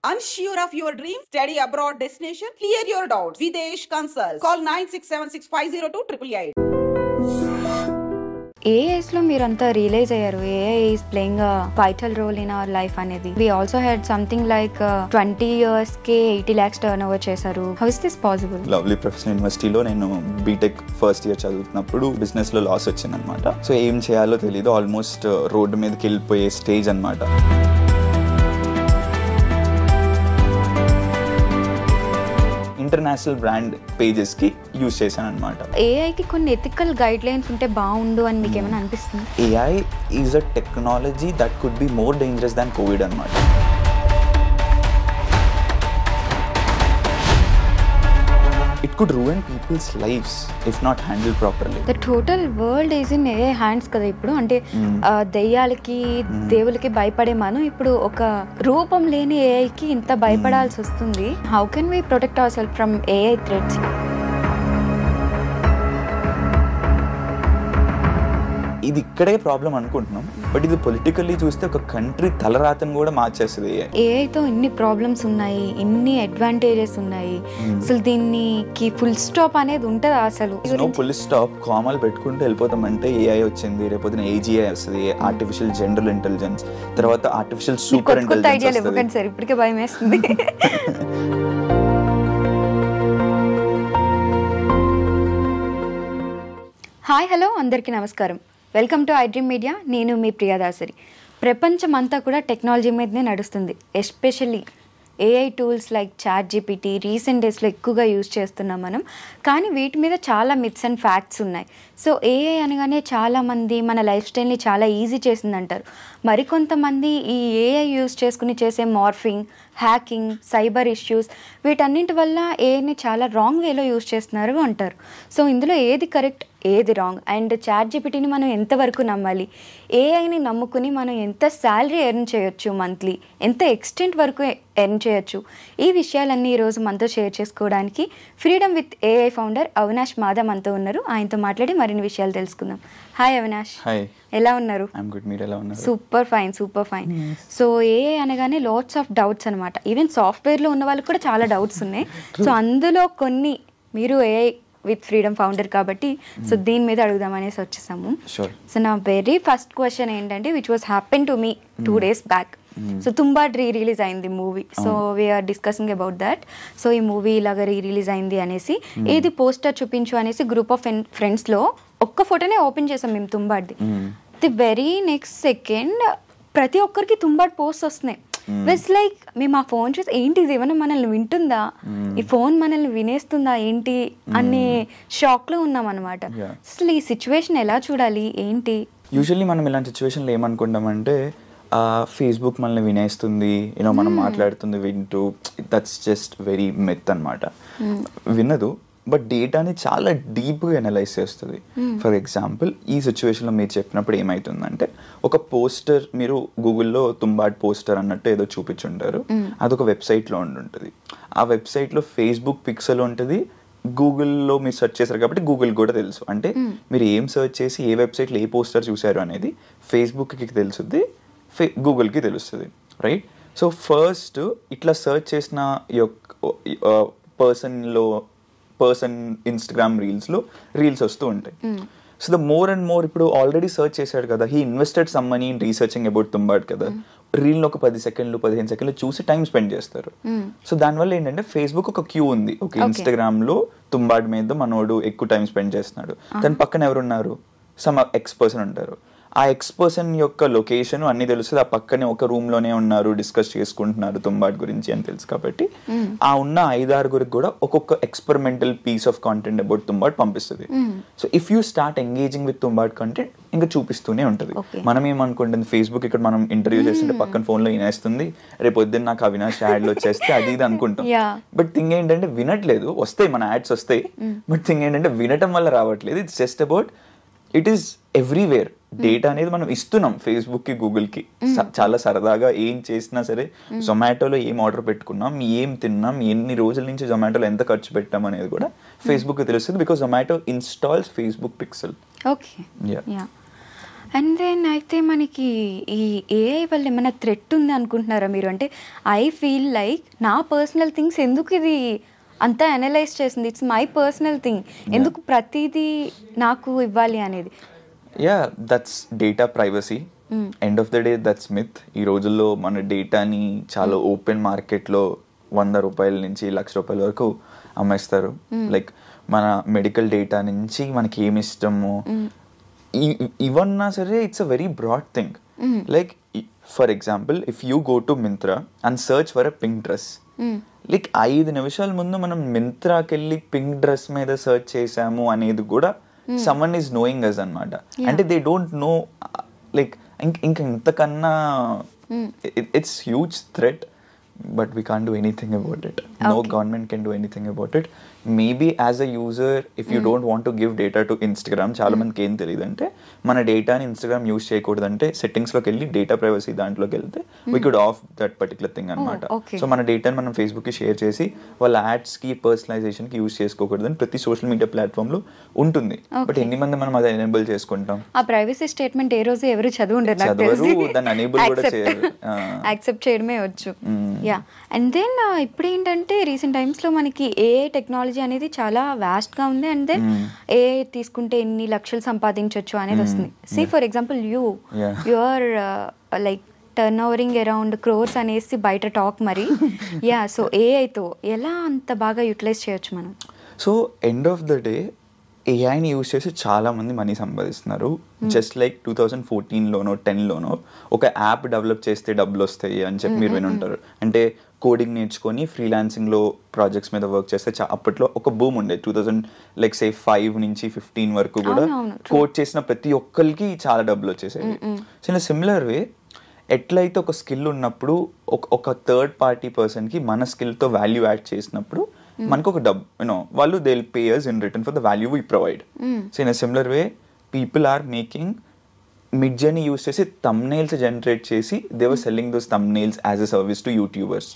Unsure of your dream? Study abroad destination? Clear your doubts. Videsh Consult. Call 9676502888. ఏ age లో మీరంతా realize అయ్యారు AI is playing a vital role in our life అనేది? We also had something like 20 years కే 80 lakhs turn over చేశారు. How is this possible? Lovely Professional యూనివర్సిటీలో నేను BTech first year చదువుతున్నప్పుడు బిజినెస్ లో లాస్ వచ్చింది అనమాట. సో ఏం చేయాలో తెలియదు, ఆల్మోస్ట్ రోడ్డు మీదకి వెళ్ళిపోయే స్టేజ్ అనమాట. ఇంటర్నేషనల్ బ్రాండ్ పేజెస్ కి యూజ్ చేశాను అనమాట. ఏఐకి కొన్ని ఎథికల్ గైడ్ లైన్స్ ఉంటే బాగుండు అని మీకు ఏమైనా అనిపిస్తుంది? AI is a technology that could be more dangerous than Covid అనమాట. It could ruin people's lives if not handled properly. The total world is in AI hands కదా ఇప్పుడు. అంటే దెయ్యాలకి దేవులకి భయపడే మనం ఇప్పుడు ఒక రూపం లేని ఏఐకి ఇంత భయపడాల్సి వస్తుంది. How can we protect ourselves from AI threats? ఇది ఇక్కడే ప్రాబ్లం అనుకుంటున్నాం, బట్ ఇది పొలిటికల్లీ చూస్తే ఒక కంట్రీ తలరాతను కూడా మార్చేస్తుంది. ఏఐతో ఇన్ని ప్రాబ్లమ్స్ ఉన్నాయి, ఇన్ని అడ్వాంటేజెస్ ఉన్నాయి, అసలు దీనికి ఫుల్ స్టాప్ అనేది ఉంటుందా? అసలు నో ఫుల్ స్టాప్. కామాలు పెట్టుకుంటూ వెళ్ళిపోతామంటే ఏఐ వచ్చింది, రేపొద్దున ఏజీఐ వస్తుంది, ఆర్టిఫిషియల్ జనరల్ ఇంటెలిజెన్స్, తర్వాత ఆర్టిఫిషియల్ సూపర్ ఇంటెలిజెన్స్ వస్తుంది. సార్ ఇప్పటికే భయం వేస్తుంది. హాయ్, హలో, అందరికీ నమస్కారం. Welcome to iDream media. నేను మీ ప్రియదాసరి. ప్రపంచం అంతా కూడా టెక్నాలజీ మీదనే నడుస్తుంది. Especially AI tools like ChatGPT recent డేస్లో ఎక్కువగా యూజ్ చేస్తున్నాం మనం. కానీ వీటి మీద చాలా మిత్స్ అండ్ ఫ్యాక్ట్స్ ఉన్నాయి. సో ఏఐ అనగానే చాలామంది మన లైఫ్ స్టైల్ని చాలా ఈజీ చేసిందంటారు. మరికొంతమంది ఈ ఏఐ యూజ్ చేసుకుని చేసే మార్ఫింగ్, హ్యాకింగ్, సైబర్ ఇష్యూస్ వీటన్నింటి వల్ల ఏఐని చాలా రాంగ్ వేలో యూజ్ చేస్తున్నారు అంటారు. సో ఇందులో ఏది కరెక్ట్, ఏది రాంగ్, అండ్ ChatGPTని మనం ఎంతవరకు నమ్మాలి, ఏఐని నమ్ముకుని మనం ఎంత శాలరీ ఎర్న్ చేయొచ్చు, మంత్లీ ఎంత ఎక్స్టెంట్ వరకు ఎర్న్ చేయొచ్చు, ఈ విషయాలన్నీ ఈరోజు మనతో షేర్ చేసుకోవడానికి freedom with AI founder Avinash Madhav మనతో ఉన్నారు. ఆయనతో మాట్లాడి మరిన్ని విషయాలు తెలుసుకుందాం. హాయ్ అవినాష్. హాయ్, ఎలా ఉన్నారు? Super fine, super fine. So AI అనగానే లాట్స్ ఆఫ్ డౌట్స్ అనమాట. ఈవెన్ సాఫ్ట్వేర్లో ఉన్న వాళ్ళకి కూడా చాలా డౌట్స్ ఉన్నాయి. సో అందులో కొన్ని మీరు ఏఐ విత్ ఫ్రీడమ్ ఫౌండర్ కాబట్టి సో దీని మీద అడుగుదామనేసి వచ్చేసాము. సో నా వెరీ ఫస్ట్ క్వశ్చన్ ఏంటంటే, which was happen to me 2 days back. So Tumbbad release అయింది movie. So we're discussing about that. So ఈ మూవీ ఇలాగ రిలీజ్ అయింది అనేసి ఏది పోస్టర్ చూపించు అనేసి గ్రూప్ ఆఫ్ ఫ్రెండ్స్లో ఒక్క ఫోటోనే ఓపెన్ చేసాం మేము తుంబాడ్ది. ది వెరీ నెక్స్ట్ సెకండ్ ప్రతి ఒక్కరికి తుంబాడ్ పోస్ట్ వస్తున్నాయి. ఇట్స్ లైక్ మేము ఆ ఫోన్ చూసి ఏంటి ఇది ఏమైనా మనల్ని వింటుందా, ఈ ఫోన్ మనల్ని వినేస్తుందా ఏంటి అనే షాక్లో ఉన్నాం అనమాట. అసలు ఈ సిచ్యువేషన్ ఎలా చూడాలి ఏంటి? యూజువల్లీ మనం ఇలాంటి సిచ్యువేషన్లో ఏమనుకుంటామంటే ఫేస్బుక్ మనల్ని వినేస్తుంది, యూనో మనం మాట్లాడుతుంది వింటూ. దట్స్ జస్ట్ వెరీ మిత్ అనమాట. వినదు, బట్ డేటాని చాలా డీప్గా అనలైజ్ చేస్తుంది. ఫర్ ఎగ్జాంపుల్ ఈ సిచ్యువేషన్లో మీరు చెప్పినప్పుడు ఏమవుతుందంటే, ఒక పోస్టర్ మీరు గూగుల్లో తుంబాడ్ పోస్టర్ అన్నట్టు ఏదో చూపించుంటారు, అదొక వెబ్సైట్లో ఉంటుంది. ఆ వెబ్సైట్లో ఫేస్బుక్ పిక్సెల్ ఉంటుంది, గూగుల్లో మీరు సెర్చ్ చేశారు కాబట్టి గూగుల్ కూడా తెలుసు. అంటే మీరు ఏం సెర్చ్ చేసి ఏ వెబ్సైట్లో ఏ పోస్టర్ చూసారు అనేది ఫేస్బుక్కి తెలుస్తుంది, గూగుల్కి తెలుస్తుంది, రైట్? సో ఫస్ట్ ఇట్లా సెర్చ్ చేసిన పర్సన్ ఇన్స్టాగ్రామ్ రీల్స్ వస్తూ ఉంటాయి. So the more and more ఇప్పుడు ఆల్రెడీ సర్చ్ చేశాడు కదా, he invested some money in researching about Tumbbad కదా, రీల్ ఒక 10 సెకండ్లు 15 సెకండ్లు చూసి టైం స్పెండ్ చేస్తారు. సో దానివల్ల ఏంటంటే ఫేస్బుక్ ఒక క్యూ ఉంది, ఒక ఇన్స్టాగ్రామ్ లో తుంబాడ్ మీద మనోడు ఎక్కువ టైం స్పెండ్ చేస్తున్నాడు, దాని పక్కన ఎవరున్నారు, సమ్ ఎక్స్ పర్సన్ ఉంటారు. ఆ ఎక్స్ పర్సన్ యొక్క లొకేషన్ అన్ని తెలుస్తుంది, ఆ పక్కనే ఒక రూమ్ లోనే ఉన్నారు, డిస్కస్ చేసుకుంటున్నారు తుంబాడ్ గురించి అని తెలుసు. కాబట్టి ఆ ఉన్న 5-6 కూడా ఒక్కొక్క experimental piece of content about Tumbbad పంపిస్తుంది. So if you start engaging with Tumbbad content ఇంకా చూపిస్తూనే ఉంటుంది. మనం ఏమనుకుంటుంది, ఫేస్బుక్ ఇక్కడ మనం ఇంటర్వ్యూ చేస్తుంటే పక్కన ఫోన్ లో వినేస్తుంది, రేపు పొద్దున్న నాకు అవినాష్ యాడ్లు వచ్చేస్తే అది ఇది అనుకుంటాం. బట్ థింగ్ ఏంటంటే వినట్లేదు, వస్తాయి మన యాడ్స్ వస్తాయి, బట్ థింగ్ ఏంటంటే వినటం వల్ల రావట్లేదు. It's just about it is everywhere. Data అనేది మనం ఇస్తున్నాం ఫేస్బుక్ కి, గూగుల్ కి. చాలా సరదాగా ఏం చేసినా సరే, జొమాటోలో ఏం ఆర్డర్ పెట్టుకున్నాం, ఏం తిన్నాం, ఎన్ని రోజుల నుంచి జొమాటోలో ఎంత ఖర్చు పెట్టాం అనేది కూడా ఫేస్బుక్ కి తెలుస్తుంది, because Zomato installs Facebook pixel. Okay, and then అయితే మనకి ఈ ఏఐ వల్ల ఏమైనా థ్రెట్ ఉంది అనుకుంటున్నారా మీరు? అంటే ఐ ఫీల్ లైక్ నా పర్సనల్ థింగ్స్ ఎందుకు ఇది అంతా అనలైజ్ చేసింది, ఇట్స్ మై పర్సనల్ థింగ్, ఎందుకు ప్రతిదీ నాకు ఇవ్వాలి అనేది. That's data privacy. End of the day that's myth. ఈ రోజుల్లో మన డేటాని చాలా ఓపెన్ మార్కెట్లో 100 రూపాయల నుంచి 1,00,000 రూపాయల వరకు అమ్మేస్తారు. లైక్ మన మెడికల్ డేటా నుంచి మనకి ఏమి ఇష్టము ఇవన్నా సరే, it's a very broad thing. Like for example, if you go to Myntra and search for a pink dress, like 5 నిమిషాల ముందు మనం మింత్రాకి వెళ్ళి పింక్ డ్రెస్ మీద సర్చ్ చేసాము అనేది కూడా సమ్మన్ ఈజ్ నోయింగ్ అస్ అనమాట. అంటే దే డోంట్ నో, లైక్ ఇంకా ఇంతకన్నా it's huge threat, but we can't do anything about it. No government can do anything about it. Maybe as a user, if you don't want to give data to Instagram, చాలా మందికి ఏం తెలియదు అంటే మన డేటాని Instagram use చేయకూడదంటే సెట్టింగ్స్లోకి వెళ్ళి data privacy దాంట్లోకి వెళ్తే we could of that particular thing అనమాట. సో మన డేటాని మనం ఫేస్బుక్కి షేర్ చేసి వాళ్ళ యాడ్స్కి పర్సనలైజేషన్కి యూజ్ చేసుకోకూడదని ప్రతి సోషల్ మీడియా ప్లాట్ఫామ్లో ఉంటుంది. బట్ ఎన్ని మంది మనం అది ఎనేబుల్ చేసుకుంటాం? ఆ ప్రైవసీ స్టేట్మెంట్ ఏ రోజు ఎవరు చదువుంటారు, దాన్ని ఎనేబుల్ కూడా చేయరు, యాక్సెప్ట్ చేయడమే వచ్చు. యా. అండ్ దెన్ ఇప్పుడు ఏంటంటే రీసెంట్ టైమ్స్లో మనకి ఏఐ టెక్నాలజీ అనేది చాలా వాస్ట్గా ఉంది. అండ్ దెన్ ఏఐ తీసుకుంటే ఎన్ని లక్షలు సంపాదించవచ్చు అనేది వస్తుంది. See for example you are like turn overing around crores అనేసి బయట టాక్ మరి. యా, సో ఏఐతో ఎలా అంత బాగా యూటిలైజ్ చేయొచ్చు మనం? So end of the day ఏఐని యూజ్ చేసి చాలా మంది మనీ సంపాదిస్తున్నారు. జస్ట్ లైక్ 2014లోనో 10లోనో ఒక యాప్ డెవలప్ చేస్తే డబ్బులు వస్తాయి అని చెప్పి మీరు విని ఉంటారు. అంటే కోడింగ్ నేర్చుకొని ఫ్రీలాన్సింగ్లో ప్రాజెక్ట్స్ మీద వర్క్ చేస్తే అప్పట్లో ఒక బూమ్ ఉండేది. 2005 నుంచి 15 వరకు కూడా కోడ్ చేసిన ప్రతి ఒక్కరికి చాలా డబ్బులు వచ్చేసేవి. సో ఇన్ సిమిలర్ వే, ఎట్లయితే ఒక స్కిల్ ఉన్నప్పుడు ఒక థర్డ్ పార్టీ పర్సన్కి మన స్కిల్తో వాల్యూ యాడ్ చేసినప్పుడు మనకు ఒక డబ్బు, వాళ్ళు they will pay us in return for the value we provide. So in a similar way, people are making Midjourney use చేసి thumbnails జనరేట్ చేసి they were selling those thumbnails as a service to YouTubers.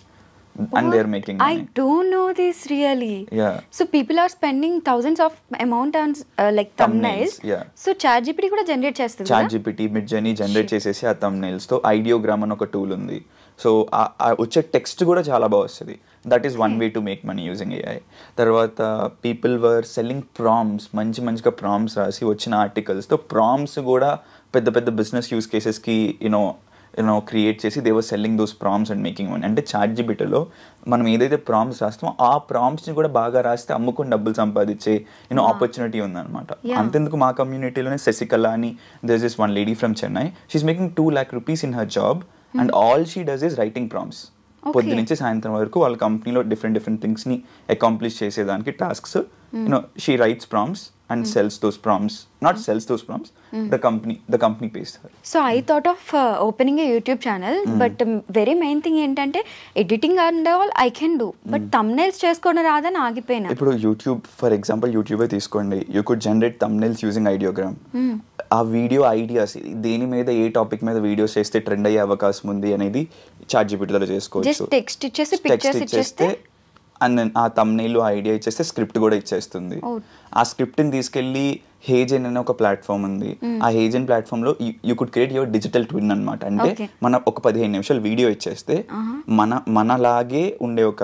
And they are making money. I don't know this really. Yeah. So people are spending thousands of amount on like thumbnails. Yeah. So ChatGPT కూడా generate చేస్తుంది. ChatGPT, Midjourney generate చేసేసి ఆ thumbnails తో Ideogram అని ఒక tool ఉంది. So వచ్చే text కూడా చాలా బాగా వస్తుంది. That is one way to make money using AI. తర్వాత పీపుల్ వర్ సెల్లింగ్ ప్రామ్స్, మంచిగా ప్రామ్స్ రాసి వచ్చిన ఆర్టికల్స్తో ప్రామ్స్ కూడా పెద్ద పెద్ద బిజినెస్ యూజ్ కేసెస్కి క్రియేట్ చేసి they were selling those ప్రామ్స్ and making money. అంటే ChatGPTలో మనం ఏదైతే ప్రామ్స్ రాస్తామో ఆ ప్రామ్స్ని కూడా బాగా రాస్తే అమ్ముకుని డబ్బులు సంపాదించే ఆపర్చునిటీ ఉందన్నమాట. అంతెందుకు మా కమ్యూనిటీలోనే శశికళ అని, there is one lady from Chennai, she is making 2 lakh rupees in her job and all she does is writing prompts. పొద్దు నుంచి సాయంత్రం వరకు వాళ్ళ కంపెనీలో డిఫరెంట్ థింగ్స్ని అకాంప్లిష్ చేసేదానికి tasks, she rights prompts and sells those prompts, not sells those prompts, the company pays her. So I thought of opening a YouTube channel, but very main thing ఏంటంటే editing and all I can do, but thumbnails చేసుకోవడం రాదని ఆగిపోయినా. ఇప్పుడు YouTube for example యూట్యూబే తీసుకోండి, you could generate thumbnails using Ideogram. ఆ video ideas దేని మీద ఏ topic మీద videos చేస్తే ట్రెండ్ అయ్యే అవకాశం ఉంది అనేది ChatGPTలో చేసుకోవచ్చు. జస్ట్ టెక్స్ట్ ఇచ్చేసి పిక్చర్స్ ఇచ్చేస్తే అండ్ ఆ thumbnail ఐడియా ఇచ్చేస్తే స్క్రిప్ట్ కూడా ఇచ్చేస్తుంది. ఆ స్క్రిప్ట్ని తీసుకెళ్ళి హేజెన్ అనే ఒక ప్లాట్ఫామ్ ఉంది. ఆ హేజెన్ ప్లాట్ఫామ్లో you could create your digital twin అనమాట. అంటే మన ఒక 15 నిమిషాలు వీడియో ఇచ్చేస్తే మనలాగే ఉండే ఒక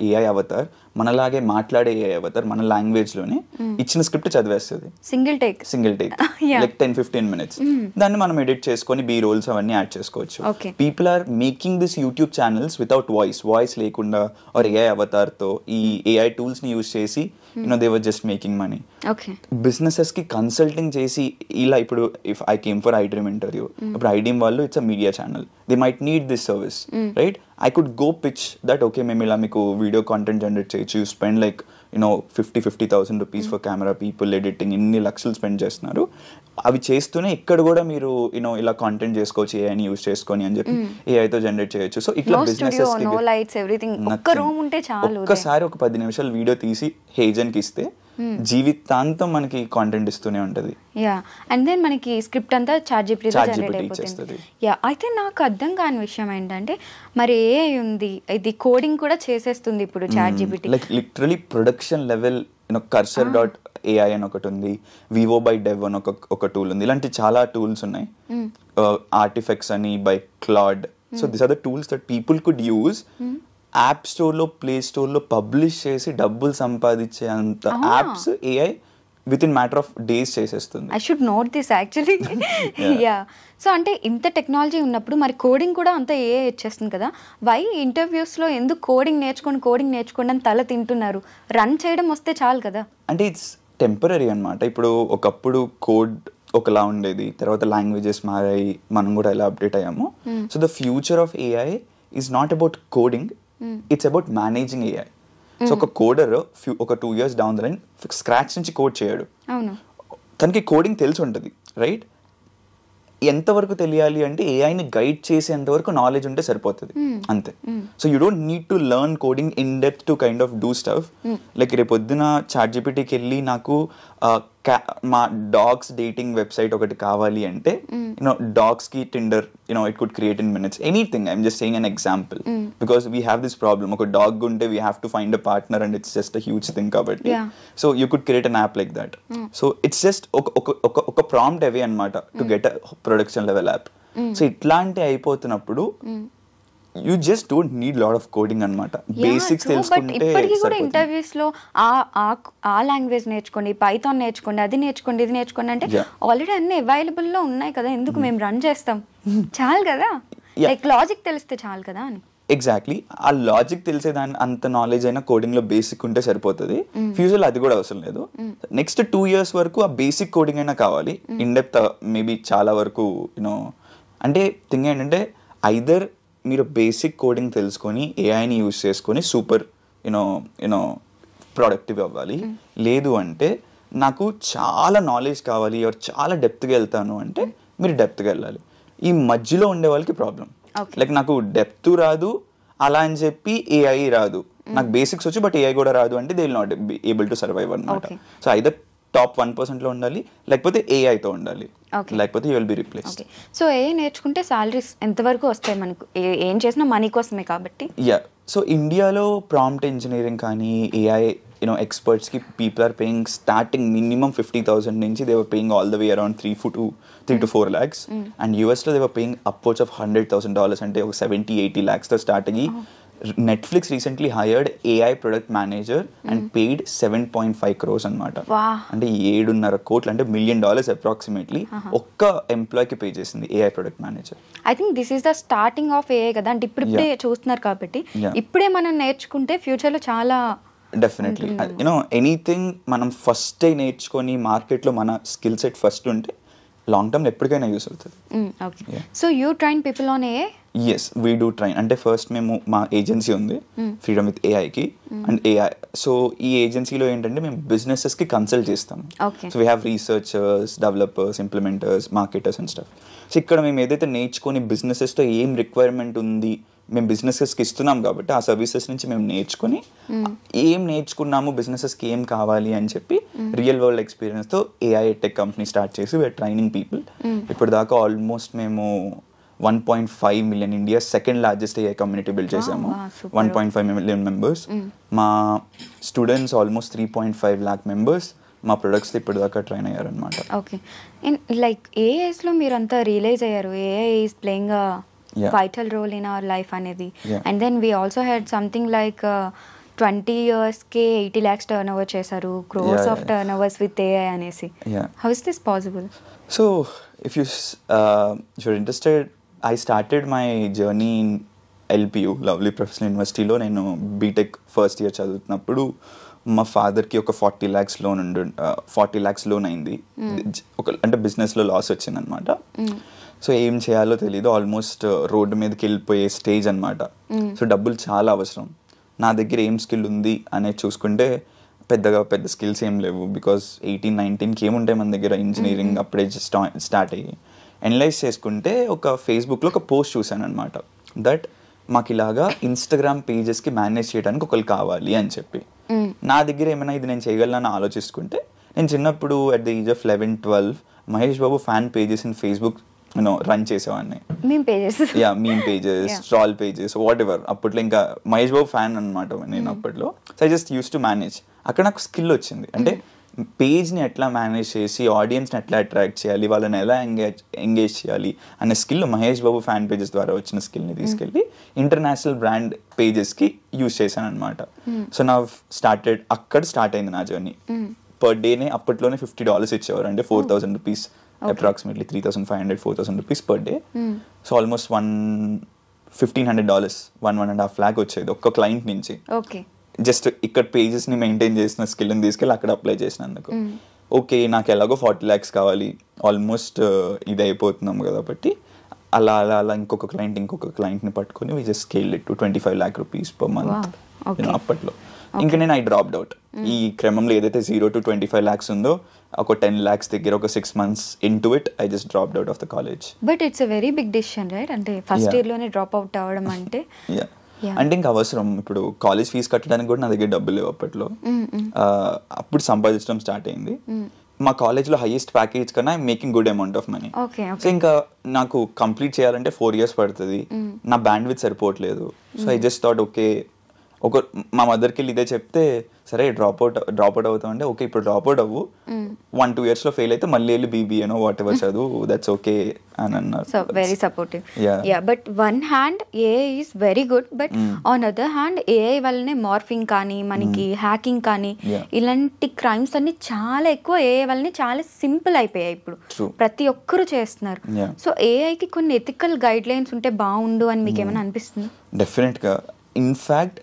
ఏఐ అవతార్, మనలాగే మాట్లాడే ఏఐ అవతార్ మన లాంగ్వేజ్లోనే ఇచ్చిన స్క్రిప్ట్ చదివేస్తుంది. Single take like 10-15 minutes. దాన్ని మనం ఎడిట్ చేసుకొని బీ రోల్స్ అవన్నీ యాడ్ చేసుకోవచ్చు. People are making this YouTube channels without voice లేకుండా ఆర్ ఏఐ అవతార్తో ఈ ఏఐ టూల్స్ని యూజ్ చేసి they were just making money. బిజినెసెస్కి కన్సల్టింగ్ చేసి ఇలా ఇప్పుడు if I came for iDream interview, ఇప్పుడు iDream వాళ్ళు it's a media channel, they might need this service, right? I could go pitch that okay మేము ఇలా మీకు వీడియో కాంటెంట్ జనరేట్ చేయొచ్చు, you spend like 50,000 rupees for camera people, editing, ఇన్ని లక్షలు spend చేస్తున్నారు. అవి చేస్తూనే ఇక్కడ కూడా మీరు ఇలా కాంటెంట్ చేసుకోవచ్చు ఏఐని యూజ్ చేసుకొని అని చెప్పి ఏఐతో జనరేట్ చేయొచ్చు. సో ఇట్లా బిజినెసెస్ ఒక్కసారి ఒక 10 నిమిషాలు వీడియో తీసి హేజన్కి ఇస్తే జీవితాంతం మనకి కాంటెంట్ ఇస్తూనే ఉంటుంది. యా, అండ్ దెన్ మనకి స్క్రిప్ట్ అంతా చాట్‌జీపీటీతో జనరేట్ అయిపోతుంది. యా, అయితే నాకు అర్థం కాని విషయం ఏంటంటే మరి ఏఐ ఉంది, ఇది కోడింగ్ కూడా చేసేస్తుంది ఇప్పుడు ChatGPT. Like literally production level cursor.ai అని ఒకటి ఉంది, వివో బై డెవ్ అని ఒక టూల్ ఉంది. ఇలాంటి చాలా టూల్స్ ఉన్నాయి. ఆర్టిఫెక్ట్స్ అని by Claude. So these are the tools that people could use app స్టోర్లో, ప్లే స్టోర్లో పబ్లిష్ చేసి డబ్బులు సంపాదించే అంత apps AI with in matter of days చేసేస్తుంది. I should note this actually. Yeah, so అంటే ఇంత టెక్నాలజీ ఉన్నప్పుడు మరి కోడింగ్ కూడా అంత ఏఐ వచ్చేస్తుంది కదా, వై ఇంటర్వ్యూస్లో ఎందుకు కోడింగ్ నేర్చుకోండి అని తల తింటున్నారు? రన్ చేయడం వస్తే చాలు కదా. అంటే ఇట్స్ టెంపరీ అనమాట. ఇప్పుడు ఒకప్పుడు కోడ్ ఒకలా ఉండేది, తర్వాత లాంగ్వేజెస్ మారాయి, మనం కూడా ఎలా అప్డేట్ అయ్యాము. So the future of AI is not about coding, it's about managing AI. So ఒక కోడర్ ఒక 2 years down the line scratch నుంచి కోడ్ చేయడు. తనకి కోడింగ్ తెలిసి ఉంటుంది, రైట్? ఎంతవరకు తెలియాలి అంటే ఏఐని గైడ్ చేసేంతవరకు నాలెడ్జ్ ఉంటే సరిపోతుంది, అంతే. So you don't need to learn coding in depth to kind of do stuff. Like రేపు పొద్దున చాట్‌జీపీటీకి వెళ్ళి నాకు మా డాగ్స్ డేటింగ్ వెబ్సైట్ ఒకటి కావాలి అంటే డాగ్స్కి Tinder it could create in minutes, anything. I'm just saying an example because we have this problem. ఒక డాగ్ ఉంటే we have to find a partner and it's just a huge thing కాబట్టి. So you could create an app like that. So it's just ఒక prompt away అనమాట to get a production level app. So ఇట్లాంటి అయిపోతున్నప్పుడు you just don't need lot of coding అనమాట. Basics తెలుసుకుంటే ఇప్పటికీ కూడా interviews లో ఆ లాంగ్వేజ్ నేర్చుకోండి, పైథాన్ నేర్చుకోండి, అది నేర్చుకోండి, ఇది నేర్చుకోండి అంటే ఆల్రెడీ అన్ని అవైలబుల్ లో ఉన్నాయి కదా, ఎందుకు మేము రన్ చేస్తాం? చాలు కదా, లైక్ లాజిక్ తెలిస్తే చాలు కదా అని. ఎగ్జాక్ట్లీ, ఆ లాజిక్ తెలిసేదాన్ని అంత నాలెడ్జ్ అయినా కోడింగ్ లో బేసిక్ ఉంటే సరిపోతుంది. ఫ్యూచర్ అది కూడా అవసరం లేదు. నెక్స్ట్ 2 years వరకు ఆ బేసిక్ కోడింగ్ అయినా కావాలి. ఇన్ డెప్త్ మేబీ చాలా వరకు అంటే థింగ్ ఏంటంటే ఐదర్ మీరు బేసిక్ కోడింగ్ తెలుసుకొని ఏఐని యూజ్ చేసుకొని సూపర్ ప్రొడక్టివ్ అవ్వాలి, లేదు అంటే నాకు చాలా నాలెడ్జ్ కావాలి ఆర్ చాలా డెప్త్గా వెళ్తాను అంటే మీరు డెప్త్గా వెళ్ళాలి. ఈ మధ్యలో ఉండే వాళ్ళకి ప్రాబ్లం. లైక్ నాకు డెప్త్ రాదు అలా అని చెప్పి ఏఐ రాదు, నాకు బేసిక్స్ వచ్చు బట్ ఏఐ కూడా రాదు అంటే they will not be able to survive అనమాట. సో ఐదర్ టాప్ 1% లో ఉండాలి, లేకపోతే ఏఐతో ఉండాలి, లేకపోతే you will be replaced. So AI నేర్చుకుంటే సాలరీస్ ఎంతవరకు వస్తాయి మనకు? ఏం చేసినా మనీ కోసమే కాబట్టి. యా, సో ఇండియాలో ప్రాంప్ట్ ఇంజనీరింగ్ కానీ ఏఐ ఎక్స్పర్ట్స్కి people are paying starting minimum 50,000 నుంచి they were paying all the way around 3 to 4 lakhs. And యూఎస్లో they were paying upwards of $100,000 అంటే ఒక 70-80 lakhsతో స్టార్ట్ అయ్యి Netflix recently hired AI product manager and paid 7.5 crores అనమాట. అంటే 7.5 కోట్లు అంటే $1 million అప్రాక్సిమేట్లీ ఒక్క ఎంప్లాయ్కి పే చేసింది AI product manager. I think this is the starting of AI కదా, అంటే ఇప్పుడే చూస్తున్నారు కాబట్టి ఇప్పుడే మనం నేర్చుకుంటే ఫ్యూచర్లో చాలా డెఫినెట్లీ ఎనీథింగ్ మనం ఫస్ట్ నేర్చుకొని మార్కెట్లో మన స్కిల్ సెట్ ఫస్ట్ ఉంటే లాంగ్ టర్మ్ ఎప్పటికైనా యూస్ అవుతుంది. So you train people on AI? Yes, we do train. అంటే ఫస్ట్ మేము మా ఏజెన్సీ ఉంది ఫ్రీడమ్ విత్ ఏఐకి అండ్ ఏఐ. సో ఈ ఏజెన్సీలో ఏంటంటే మేము బిజినెసెస్కి కన్సల్ట్ చేస్తాం. So we have researchers, developers, implementers, marketers and stuff. So ఇక్కడ మేము ఏదైతే నేర్చుకొని బిజినెసెస్తో ఏం రిక్వైర్మెంట్ ఉంది మేము బిజినెసెస్కి ఇస్తున్నాం కాబట్టి ఆ సర్వీసెస్ నుంచి మేము నేర్చుకొని ఏం నేర్చుకున్నాము, బిజినెసెస్కి ఏం కావాలి అని చెప్పి రియల్ వరల్డ్ ఎక్స్పీరియన్స్తో ఏఐ టెక్ కంపెనీ స్టార్ట్ చేసి వీఆర్ ట్రైనింగ్ పీపుల్. ఇప్పుడు దాకా ఆల్మోస్ట్ మేము 1.5 million India second largest AI community build చేసాము. 1.5 million మెంబర్స్. మా స్టూడెంట్స్ ఆల్మోస్ట్ 3.5 lakh మెంబర్స్ మా ప్రొడక్ట్స్ ఇప్పుడు దాకా ట్రైన్ అయ్యారనమాట. ఓకే, లైక్ ఏ ఏజ్లో మీరు అంతా రియలైజ్ అయ్యారు AI is playing a vital role in our life అనేది? And then we also had something like 20 years కే 80 lakhs turnover చేశారు, crores of turnovers with AI అనేసి. How is this possible? So if you're interested, I started my journey in LPU, lovely Professional యూనివర్సిటీలో. నేను BTech first year చదువుతున్నప్పుడు మా ఫాదర్కి ఒక 40 lakhs loan అయింది. అంటే బిజినెస్లో లాస్ వచ్చిందనమాట. సో ఏం చేయాలో తెలీదు, ఆల్మోస్ట్ రోడ్డు మీదకి వెళ్ళిపోయే స్టేజ్ అనమాట. సో డబ్బులు చాలా అవసరం. నా దగ్గర ఏం స్కిల్ ఉంది అనేది చూసుకుంటే పెద్ద స్కిల్స్ ఏం లేవు. బికాస్ 18-19కి ఏముంటాయి మన దగ్గర, ఇంజనీరింగ్ అప్పుడే స్టార్ట్ అయ్యి. అనలైజ్ చేసుకుంటే ఒక ఫేస్బుక్లో ఒక పోస్ట్ చూశాను అనమాట, దట్ మాకు ఇలాగా ఇన్స్టాగ్రామ్ పేజెస్కి మేనేజ్ చేయడానికి ఒకళ్ళు కావాలి అని చెప్పి. నా దగ్గర ఏమైనా ఇది నేను చేయగలనని ఆలోచిస్తుంటే నేను చిన్నప్పుడు at the age of 11-12 Mahesh Babu fan pages in Facebook run చేసేవాడిని. Meme pages, troll pages, whatever. అప్పట్లో ఇంకా మహేష్ బాబు ఫ్యాన్ అనమాట నేను అప్పట్లో. So I just use to manage. అక్కడ నాకు స్కిల్ వచ్చింది. అంటే పేజ్ని ఎట్లా మేనేజ్ చేసి ఆడియన్స్ని ఎట్లా అట్రాక్ట్ చేయాలి, వాళ్ళని ఎలా ఎంగేజ్ చేయాలి అనే skill Mahesh Babu fan pages ద్వారా వచ్చిన స్కిల్ని తీసుకెళ్ళి ఇంటర్నేషనల్ బ్రాండ్ పేజెస్కి యూజ్ చేశాను అనమాట. సో నా అక్కడ స్టార్ట్ అయింది నా జర్నీ. పర్ డేనే అప్పట్లోనే $50 ఇచ్చేవారు, అంటే 4,000 rupees, approximately 3,500-4,000 rupees per day. So almost $1,500, 1.5 lakh వచ్చేది ఒక్క క్లయింట్ నుంచి. జస్ట్ ఇక్కడ పేజెస్ని మెయింటైన్ చేసిన స్కిల్ని తీసుకెళ్ళి అక్కడ అప్లై చేసినందుకు. ఓకే, నాకు ఎలాగో 40 lakhs కావాలి, ఆల్మోస్ట్ ఇది అయిపోతున్నాం కాబట్టి అలా అలా అలా ఇంకొక క్లయింట్ని పట్టుకొని we just scaled it to 25 lakh rupees per month. అప్పట్లో ఇంకా నేను డ్రాప్డ్ అవుట్. ఈ క్రమంలో ఏదైతే 0 to 25 lakhs ఉందో ఒక 10 lakhs దగ్గర ఒక 6 months into it I just dropped out of the college. But it's a very big decision, right? అంటే ఫస్ట్ ఇయర్ లోనే డ్రాప్ అవుట్ అవ్వడం అంటే అంటే ఇంకా అవసరం. ఇప్పుడు కాలేజ్ ఫీజు కట్టడానికి కూడా నా దగ్గర డబ్బులు లేవు అప్పట్లో. అప్పుడు సంపాదించడం స్టార్ట్ అయింది. మా కాలేజ్లో హైయెస్ట్ ప్యాకేజ్ కన్నా making good amount of money. So ఇంకా నాకు కంప్లీట్ చేయాలంటే 4 years పడుతుంది. నా బ్యాండ్ విత్ సరిపోవట్లేదు. So I just thought okay, మా మదర్కి వెళ్ళి ఇదే చెప్తే సరే డ్రాప్ అవుట్ అవుతాం అంటే ఓకే ఇప్పుడు డ్రాప్ అవుట్ అవ్వు, 1-2 years లో ఫెయిల్ అయితే మళ్ళీ వెళ్ళి బీబీఏనో వాట్ ఎవర్ చదువు, దట్స్ ఓకే అని అన్నారు. So very supportive. Yeah but one hand AI is very good, but on other hand AI వల్లనే మార్ఫింగ్ కానీ మనకి హ్యాకింగ్ కానీ ఇలాంటి క్రైమ్స్ అన్ని చాలా ఎక్కువ ఏఐ వల్లనే చాలా సింపుల్ అయిపోయాయి. ఇప్పుడు ప్రతి ఒక్కరు చేస్తున్నారు. సో ఏఐకి కొన్ని ఎథికల్ గైడ్ లైన్స్ ఉంటే బాగుండు అని మీకు ఏమైనా అనిపిస్తుంది? డెఫినెట్గా. In fact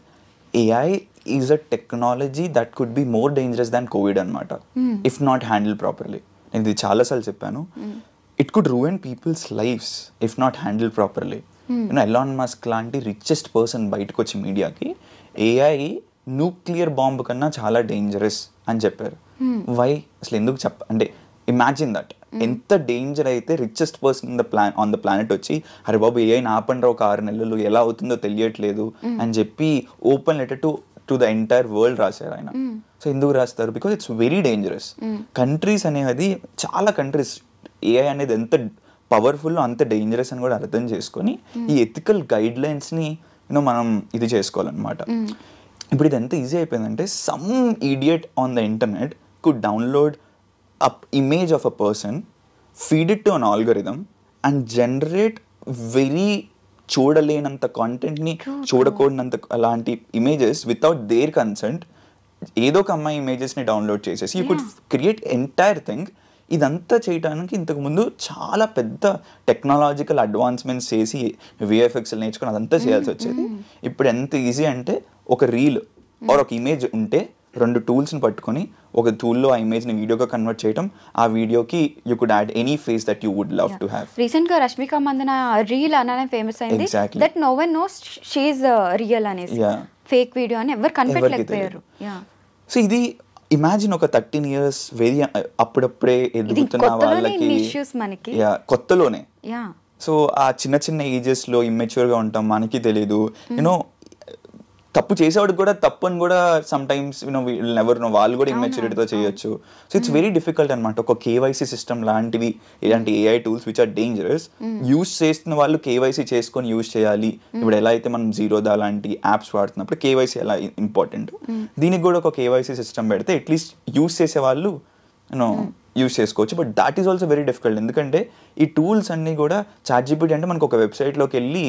AI is a technology that could be more dangerous than COVID అనమాట, if not handled properly. నేను ఇది చాలాసార్లు చెప్పాను. It could ruin people's lives if not handled properly. Elon Musk లాంటి రిచెస్ట్ పర్సన్ బయటకు వచ్చి మీడియాకి AI న్యూక్లియర్ బాంబ్ కన్నా చాలా డేంజరస్ అని చెప్పారు. వై అసలు ఎందుకు అంటే ఇమాజిన్ దట్ ఎంత డేంజర్ అయితే richest person on the planet వచ్చి అరే బాబు ఏఐ ఆపండి ఒక 6 నెలలు ఎలా అవుతుందో తెలియట్లేదు అని చెప్పి open letter to the entire world రాశారు ఆయన. సో ఎందుకు రాస్తారు? Because it's very dangerous. Countries అనేది చాలా కంట్రీస్ ఏఐ అనేది ఎంత పవర్ఫుల్ అంత డేంజరస్ అని కూడా అర్థం చేసుకొని ఈ ఎథికల్ గైడ్ లైన్స్ని మనం ఇది చేసుకోవాలన్నమాట. ఇప్పుడు ఇది ఎంత ఈజీ అయిపోయిందంటే some idiot on the internet could download image of a person, feed it to an algorithm and generate very చూడలేనంత కాంటెంట్ని, చూడకూడనంత అలాంటి ఇమేజెస్ వితౌట్ దేర్ కన్సెంట్. ఏదో ఒక అమ్మాయి ఇమేజెస్ని డౌన్లోడ్ చేసేసి you could create entire thing. ఇదంతా చేయడానికి ఇంతకుముందు చాలా పెద్ద టెక్నాలజికల్ అడ్వాన్స్మెంట్స్ చేసి విఎఫ్ఎక్స్లు నేర్చుకుని అదంతా చేయాల్సి వచ్చేది. ఇప్పుడు ఎంత ఈజీ అంటే ఒక రీల్ ఆర్ ఒక ఇమేజ్ ఉంటే 2 టూల్స్ని పట్టుకొని ఒక టూల్లో ఆ ఇమేజ్ని వీడియోగా కన్వర్ట్ చేయడం, ఆ వీడియోకి you could add any face that you would love to have. Recent గా రష్మిక మందన రీల్ అననే ఫేమస్ అయింది. That no one knows she is real అనేసి. ఫేక్ వీడియో అని ఎవరు కనిపెట్టలేకపోయారు. సో ఇది ఇమాజిన్ ఒక 13 years వెరీ అప్పుడప్పుడే ఎదుగుతున్న వాళ్ళకి కొత్తలోనే. సో ఆ చిన్న ఏజెస్లో ఇమ్మెచ్యూర్గా ఉంటాం, మనకి తెలియదు. యూనో తప్పు చేసేవాడికి కూడా తప్పు అని కూడా సమ్ టైమ్స్ నెవర్ నో, వాళ్ళు కూడా ఇమ్మెచ్యూరిటీతో చేయొచ్చు. సో ఇట్స్ వెరీ డిఫికల్ట్ అనమాట. ఒక కేవైసీ సిస్టమ్ లాంటివి ఇలాంటి AI tools which are dangerous use చేస్తున్న వాళ్ళు కేవైసీ చేసుకొని యూస్ చేయాలి. ఇప్పుడు ఎలా అయితే మనం జీరోదా లాంటి యాప్స్ వాడుతున్నప్పుడు కేవైసీ ఎలా ఇంపార్టెంట్, దీనికి కూడా ఒక కేవైసీ సిస్టమ్ పెడితే అట్లీస్ట్ యూస్ చేసే వాళ్ళు యూస్ చేసుకోవచ్చు. But that is also very difficult. ఎందుకంటే ఈ టూల్స్ అన్నీ కూడా చాట్‌జిపిటి అంటే మనకు ఒక వెబ్సైట్లోకి వెళ్ళి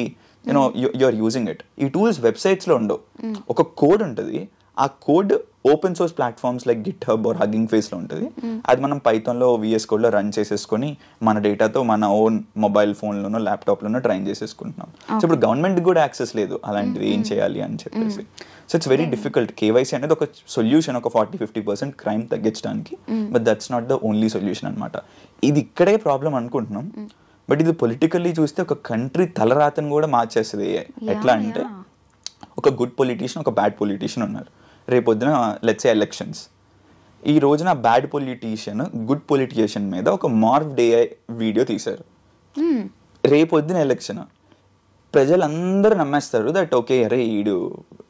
యు ఆర్ యూజింగ్ ఇట్. ఈ టూల్స్ వెబ్సైట్స్లో ఉండవు, ఒక కోడ్ ఉంటుంది. ఆ code open source platforms like GitHub or Hugging ఫేస్లో ఉంటుంది. అది మనం పైథాన్లో VS కోడ్లో రన్ చేసేసుకొని మన డేటాతో మన ఓన్ మొబైల్ ఫోన్లోనో ల్యాప్టాప్లోనో ట్రైన్ చేసేసుకుంటున్నాం. సో ఇప్పుడు గవర్నమెంట్కి కూడా యాక్సెస్ లేదు అలాంటిది ఏం చేయాలి అని చెప్పేసి. So it's very difficult. KYC అనేది ఒక సొల్యూషన్, ఒక 40-50% క్రైమ్ తగ్గించడానికి. But that's not the only solution అనమాట. ఇది ఇక్కడే ప్రాబ్లం అనుకుంటున్నాం. బట్ ఇది పొలిటికల్లీ చూస్తే ఒక కంట్రీ తలరాతను కూడా మార్చేస్తుంది ఏఐ. ఎట్లా అంటే ఒక గుడ్ పొలిటీషియన్, ఒక బ్యాడ్ పొలిటీషియన్ ఉన్నారు. రేపొద్దున లెట్స్ సే ఎలక్షన్స్, ఈ రోజున బ్యాడ్ పొలిటీషియన్ గుడ్ పొలిటీషియన్ మీద ఒక మార్ఫ్డ్ ఏఐ వీడియో తీశారు. రేపొద్దున ఎలక్షన్ ప్రజలందరూ నమ్మేస్తారు దట్ ఓకే అరే ఈడు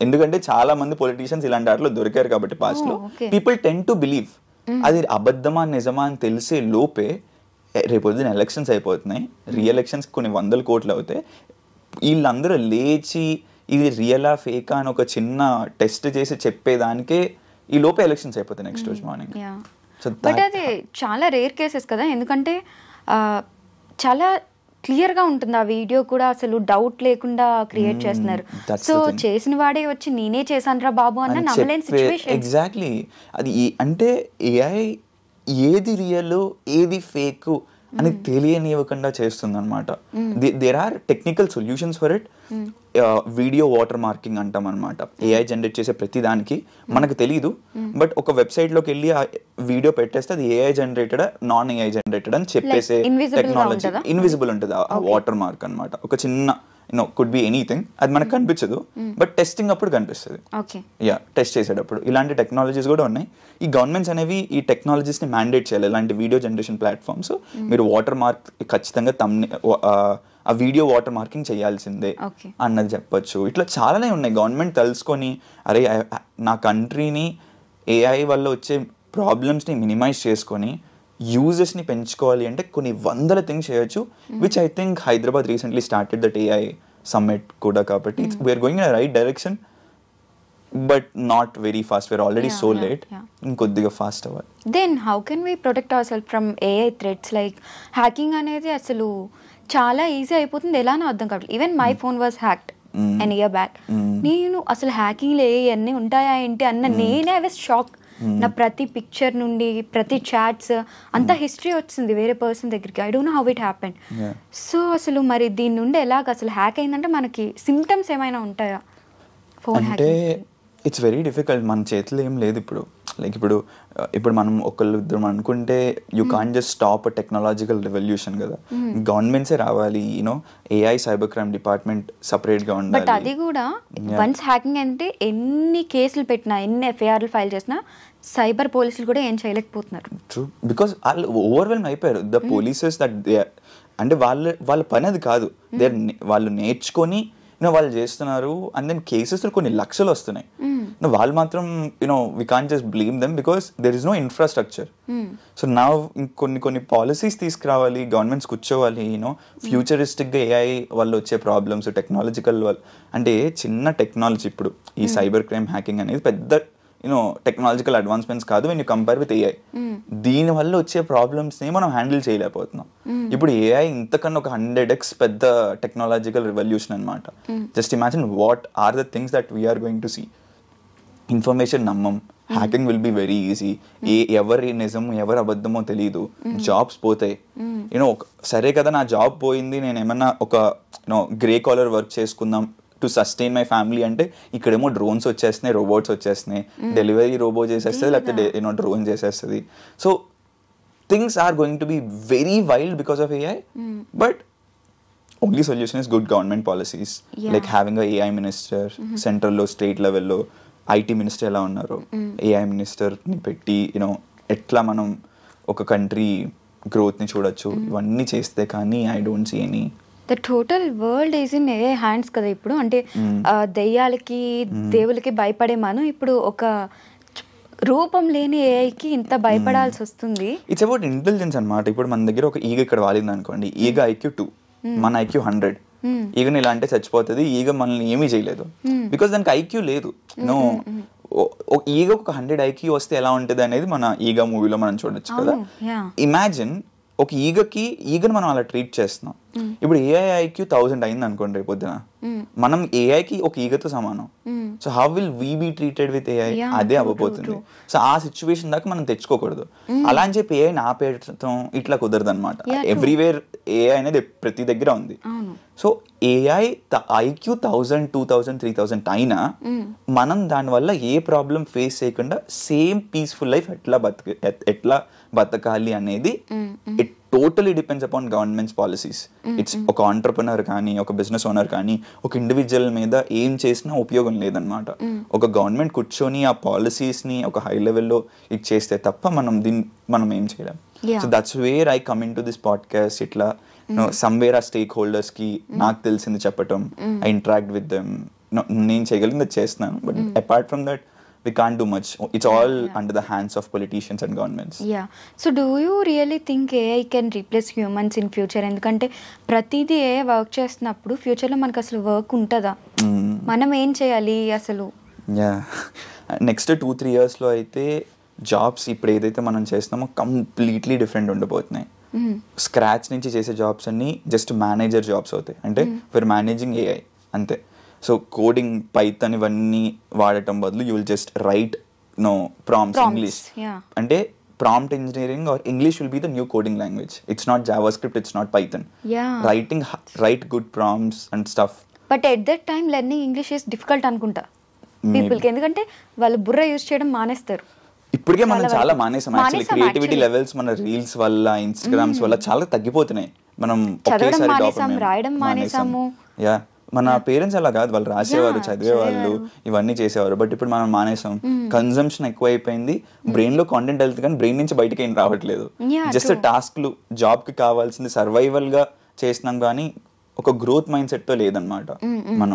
ఎందుకంటే చాలా మంది పొలిటీషియన్స్ ఇలాంటి వాటిలో దొరికారు కాబట్టి పాస్ట్ లో పీపుల్ టెండ్ టు బిలీవ్. అది అబద్ధమా నిజమా అని తెలిసే లోపే రేపొద్దున ఎలక్షన్స్ అయిపోతున్నాయి, రీ-ఎలక్షన్స్ కొన్ని 100 కోట్లు అవుతాయి, వీళ్ళందరూ లేచి ఇది రియలా ఫేకా అని ఒక చిన్న టెస్ట్ చేసి చెప్పేదానికే ఈ లోపే ఎలక్షన్స్ అయిపోతాయి నెక్స్ట్ రోజు మార్నింగ్. బట్ అది చాలా రేర్ కేసెస్ కదా, ఎందుకంటే చాలా క్లియర్గా ఉంటుంది ఆ వీడియో కూడా, అసలు డౌట్ లేకుండా క్రియేట్ చేస్తున్నారు. సో చేసిన వాడే వచ్చి నేనే చేశాను రా బాబు అన్న నమ్మలేని సిచ్యువేషన్. ఎగ్జాక్ట్లీ. అది అంటే ఏఐ ఏది రియల్ ఏది ఫేక్ అని తెలియనివ్వకుండా చేస్తుంది అనమాట. There are technical solutions for it. Video watermarking అంటాం అనమాట. ఏఐ జనరేట్ చేసే ప్రతి దానికి మనకు తెలీదు, బట్ ఒక వెబ్సైట్ లోకి వెళ్ళి ఆ వీడియో పెట్టేస్తే అది AI generated non AI generated అని చెప్పేసే టెక్నాలజీ. ఇన్విజిబుల్ ఉంటుంది ఆ వాటర్ మార్క్ అనమాట. ఒక చిన్న కుడ్ బి ఎనీథింగ్, అది మనకు కనిపించదు, బట్ టెస్టింగ్ అప్పుడు కనిపిస్తుంది. టెస్ట్ చేసేటప్పుడు ఇలాంటి టెక్నాలజీస్ కూడా ఉన్నాయి. ఈ గవర్నమెంట్స్ అనేవి ఈ టెక్నాలజీస్ ని మ్యాండేట్ చేయాలి. ఇలాంటి వీడియో జనరేషన్ ప్లాట్ఫామ్స్ మీరు వాటర్ మార్క్ ఖచ్చితంగా ఆ వీడియో వాటర్ మార్కింగ్ చేయాల్సిందే అన్నది చెప్పొచ్చు. ఇట్లా చాలానే ఉన్నాయి. గవర్నమెంట్ తెలుసుకొని అరే నా కంట్రీని ఏఐ వల్ల వచ్చే ప్రాబ్లమ్స్ని మినిమైజ్ చేసుకొని యూజెస్ని పెంచుకోవాలి అంటే కొన్ని 100 థింగ్స్ చేయొచ్చు, which I think Hyderabad recently started that AI summit కూడా. కాబట్టి we are going in right direction, but not very fast. We are already so late. ఇంకొద్దిగా ఫాస్ట్ అవ్వాలి. Then how can we protect our self from AI threats? Like hacking అనేది అసలు చాలా easy అయిపోతుంది, ఎలానో అర్థం కావట్లేదు. Even my phone was hacked an year back. నేను అసలు హ్యాకింగ్లో అన్నీ ఉంటాయా ఏంటి అన్న నేనే వాజ్ షాక్. నా ప్రతి పిక్చర్ నుండి ప్రతి చాట్స్ అంత హిస్టరీ వచ్చింది వేరే పర్సన్ దగ్గరికి. I don't know how it happened. So అసలు మరి దీని నుండి ఎలాగ అసలు హ్యాక్ అయిందంటే మనకి సిమ్టమ్స్ ఏమైనా ఉంటాయా ఫోన్ హ్యాక్? అంటే ఇట్స్ వెరీ డిఫికల్ట్. మన చేతిలో ఏం లేదు ఇప్పుడు. లైక్ ఇప్పుడు మనం ఒకళ్ళు ఇద్దరు అనుకుంటే you can't just stop a technological revolution కదా. గవర్నమెంట్సే రావాలి, you know AI cyber crime department separate గా ఉండాలి. బట్ అది కూడా వన్స్ హ్యాకింగ్ అంటే ఎన్ని కేసులు పెట్టినా ఎన్ని ఎఫ్ఐఆర్లు ఫైల్ చేసినా సైబర్ పోలీసులు కూడా ఏం చేయలేకపోతున్నారు. ట్రూ, బికాస్ వాళ్ళు ఓవర్వెల్మ్ అయిపోయారు. ద పోలీసెస్ దట్ అంటే వాళ్ళ పని అది కాదు. వాళ్ళు నేర్చుకొని వాళ్ళు చేస్తున్నారు. అండ్ దెన్ కేసెస్ కొన్ని లక్షలు వస్తున్నాయి. వాళ్ళు మాత్రం we can't just blame them because there is no infrastructure. So నా కొన్ని పాలసీస్ తీసుకురావాలి, గవర్నమెంట్స్ కూర్చోవాలి. ఫ్యూచరిస్టిక్ గా ఏఐ వల్ల వచ్చే ప్రాబ్లమ్స్ టెక్నాలజికల్ అంటే చిన్న టెక్నాలజీ. ఇప్పుడు ఈ సైబర్ క్రైమ్ హ్యాకింగ్ అనేది పెద్ద టెక్నాలజికల్ అడ్వాన్స్మెంట్స్ కాదు when you compare with AI. దీని వల్ల వచ్చే ప్రాబ్లమ్స్ ని మనం హ్యాండిల్ చేయలేకపోతున్నాం. ఇప్పుడు ఏఐ ఇంతకన్నా ఒక 100x పెద్ద టెక్నాలజికల్ రెవల్యూషన్ అనమాట. Just imagine what are the things that we are going to see. Information నమ్మం, hacking will be very easy. ఎవరి నిజము ఎవరు అబద్ధమో తెలియదు, జాబ్స్ పోతాయి. సరే కదా నా జాబ్ పోయింది, నేను ఏమన్నా ఒక గ్రే కాలర్ వర్క్ చేసుకుందాం టు సస్టైన్ మై ఫ్యామిలీ అంటే ఇక్కడేమో డ్రోన్స్ వచ్చేస్తున్నాయి, రోబోట్స్ వచ్చేస్తున్నాయి. డెలివరీ రోబో చేసేస్తుంది, లేకపోతే డ్రోన్ చేసేస్తుంది. So things are going to be very wild because of AI. But only solution is good government policies, like having a AI minister సెంట్రల్లో, state లెవెల్లో. IT minister ఎలా ఉన్నారు, AI మినిస్టర్ని పెట్టి ఎట్లా మనం ఒక కంట్రీ గ్రోత్ని చూడొచ్చు. ఇవన్నీ చేస్తే కానీ I don't see any. The total world is in a hands కదా ఇప్పుడు. అంటే దెయ్యాలకి దేవులకి భయపడే మనం ఇప్పుడు ఒక రూపం లేని ఏఐకి ఇంత భయపడాల్సి వస్తుంది. ఇట్స్ అబౌట్ ఇంటెలిజెన్స్ అనమాట. ఇప్పుడు మన దగ్గర ఒక ఈగ ఇక్కడ వాలింది అనుకోండి, ఈగ IQ 2, మన IQ 100. ఈగని ఇలా అంటే చచ్చిపోతుంది. ఈగ మనల్ని ఏమీ చేయలేదు బికాస్ దానికి IQ లేదు. ఈగ ఒక 100 IQ వస్తే ఎలా ఉంటుంది అనేది మన ఈగ మూవీలో మనం చూడొచ్చు కదా. ఇమాజిన్ ఒక ఈగను మనం అలా ట్రీట్ చేస్తున్నాం. ఇప్పుడు ఏఐ IQ 1000 అయింది అనుకోండి రేపు పొద్దున, మనం ఏఐకి ఒక ఈగతో సమానం. So how will we be treated with AI? అదే అవ్వబోతుంది. సో ఆ సిచ్యువేషన్ దాకా మనం తెచ్చుకోకూడదు. అలా అని చెప్పి ఏఐ నా పేరుతో ఇట్లా కుదరదు అనమాట. ఎవ్రీవేర్ ఏఐ అనేది ప్రతి దగ్గర ఉంది. సో ఏఐ IQ 1000, 2000, 3000 అయినా మనం దానివల్ల ఏ ప్రాబ్లం ఫేస్ చేయకుండా సేమ్ పీస్ఫుల్ లైఫ్ ఎట్లా బతకాలి అనేది it totally depends upon governments policies. It's ఒక ఆంటర్ప్రినర్ కానీ, ఒక బిజినెస్ ఓనర్ కానీ, ఒక ఇండివిజువల్ మీద ఏం చేసినా ఉపయోగం లేదనమాట. ఒక గవర్నమెంట్ కూర్చొని ఆ పాలసీస్ ని ఒక హై లెవెల్లో ఇచ్చేస్తే తప్ప మనం ఏం చేయలేం. So that's where I come in to this podcast. ఇట్లా సమ్వేర్ ఆ స్టేక్ హోల్డర్స్ కి నాకు తెలిసింది చెప్పటం, ఐ ఇంటరాక్ట్ విత్ దెమ్, నేను చేయగలిగింది అది చేస్తున్నాను, but apart from that we can't do much. It's all under the hands of politicians and governments. Yeah. So do you really think AI can replace humans in future? ఎందుకంటే ప్రతిదీ AI work చేస్తున్నప్పుడు ఫ్యూచర్లో మనకు అసలు work ఉంటుందా? మనం ఏం చేయాలి అసలు? నెక్స్ట్ 2-3 ఇయర్స్లో అయితే జాబ్స్ ఇప్పుడు ఏదైతే మనం చేస్తున్నామో కంప్లీట్లీ డిఫరెంట్ ఉండబోతున్నాయి. స్క్రాచ్ నుంచి చేసే జాబ్స్ అన్ని జస్ట్ మేనేజర్ జాబ్స్ అవుతాయి. అంటే ఫర్ మేనేజింగ్ AI అంతే. సో కోడింగ్ పైథాన్ ఇవన్నీ వాడటం బదులు you will just write prompts English. అంటే prompt engineering or English will be the new coding language. It's not జావా స్క్రిప్ట్, it's not Python. Write good prompts and stuff. But at that time learning English is difficult అనుకుంటా పీపుల్కి, ఎందుకంటే వాళ్ళు బుర్ర use చేయడం మానేస్తారు. ఇప్పటికే మనం చాలా మానేసాం యాక్చువల్లీ. క్రియేటివిటీ లెవెల్స్ మన రీల్స్ వల్ల, ఇన్స్టాగ్రామ్స్ వల్ల చాలా తగ్గిపోతున్నాయి. మనం రాయడం మానేసాము. మన పేరెంట్స్ అలా కాదు, వాళ్ళు రాసేవారు, చదివేవాళ్ళు, ఇవన్నీ చేసేవారు. బట్ ఇప్పుడు మనం మానేసాం. కన్జంప్షన్ ఎక్కువ అయిపోయింది. బ్రెయిన్ లో కాంటెంట్ వెళ్తుంది కానీ బ్రెయిన్ నుంచి బయటకి ఏం రావట్లేదు. జస్ట్ టాస్క్లు, జాబ్ కి కావాల్సింది సర్వైవల్ గా చేస్తున్నాం కానీ ఒక గ్రోత్ మైండ్ సెట్ తో లేదనమాట మనం.